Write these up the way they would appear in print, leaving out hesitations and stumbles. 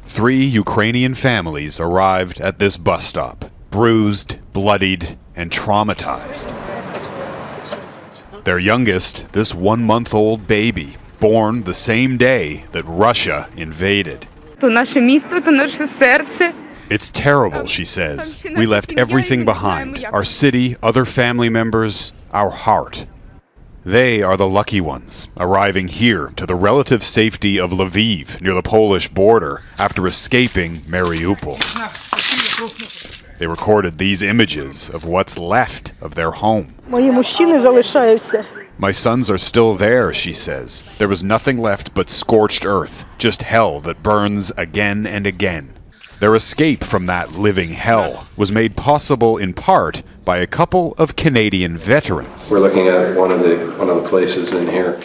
3 Ukrainian families arrived at this bus stop, bruised, bloodied, and traumatized. Their youngest, this 1-month-old baby, born the same day that Russia invaded. It's terrible, she says. We left everything behind, our city, other family members, our heart. They are the lucky ones, arriving here to the relative safety of Lviv, near the Polish border, after escaping Mariupol. They recorded these images of what's left of their home. My sons are still there, she says. There was nothing left but scorched earth, just hell that burns again and again. Their escape from that living hell was made possible in part by a couple of Canadian veterans. We're looking at one of the places in here.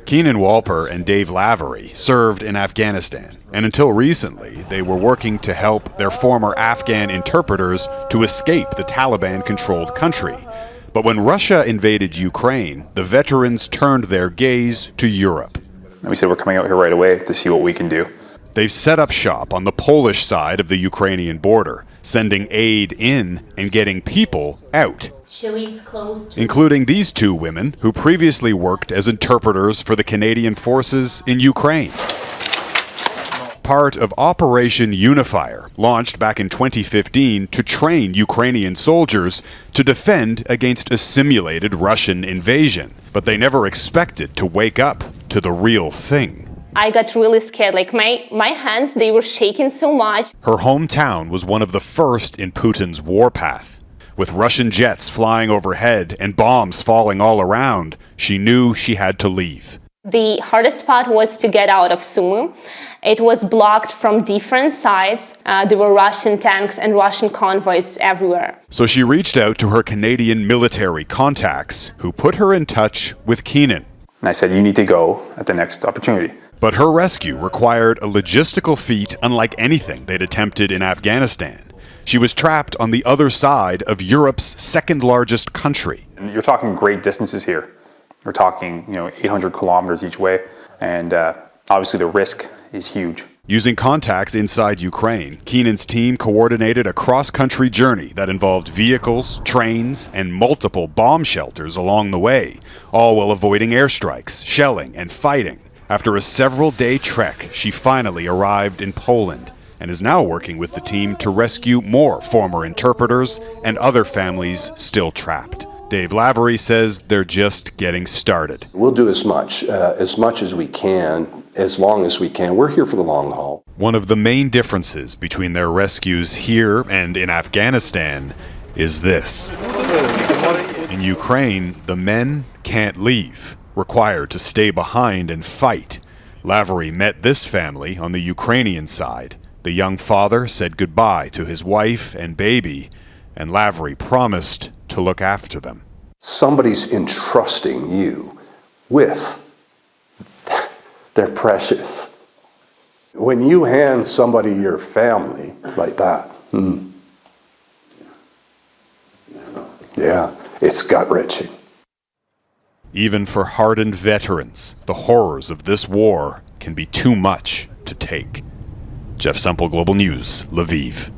Kynan Walper and Dave Lavery served in Afghanistan, and until recently they were working to help their former Afghan interpreters to escape the Taliban-controlled country. But when Russia invaded Ukraine, the veterans turned their gaze to Europe. And we said we're coming out here right away to see what we can do. They've set up shop on the Polish side of the Ukrainian border, sending aid in and getting people out. She lives close to, including these 2 women who previously worked as interpreters for the Canadian forces in Ukraine. Part of Operation Unifier, launched back in 2015 to train Ukrainian soldiers to defend against a simulated Russian invasion. But they never expected to wake up to the real thing. I got really scared, like my hands, they were shaking so much. Her hometown was one of the first in Putin's warpath. With Russian jets flying overhead and bombs falling all around, she knew she had to leave. The hardest part was to get out of Sumy. It was blocked from different sides. There were Russian tanks and Russian convoys everywhere. So she reached out to her Canadian military contacts, who put her in touch with Kynan. And I said, you need to go at the next opportunity. But her rescue required a logistical feat unlike anything they'd attempted in Afghanistan. She was trapped on the other side of Europe's second-largest country. And you're talking great distances here. We're talking, 800 kilometers each way, and obviously the risk is huge. Using contacts inside Ukraine, Kynan's team coordinated a cross-country journey that involved vehicles, trains, and multiple bomb shelters along the way, all while avoiding airstrikes, shelling, and fighting. After a several-day trek, she finally arrived in Poland and is now working with the team to rescue more former interpreters and other families still trapped. Dave Lavery says they're just getting started. We'll do as much as we can, as long as we can. We're here for the long haul. One of the main differences between their rescues here and in Afghanistan is this. In Ukraine, the men can't leave, required to stay behind and fight. Lavery met this family on the Ukrainian side. The young father said goodbye to his wife and baby, and Lavery promised to look after them. Somebody's entrusting you with their precious. When you hand somebody your family like that, yeah, it's gut-wrenching. Even for hardened veterans, the horrors of this war can be too much to take. Jeff Semple, Global News, Lviv.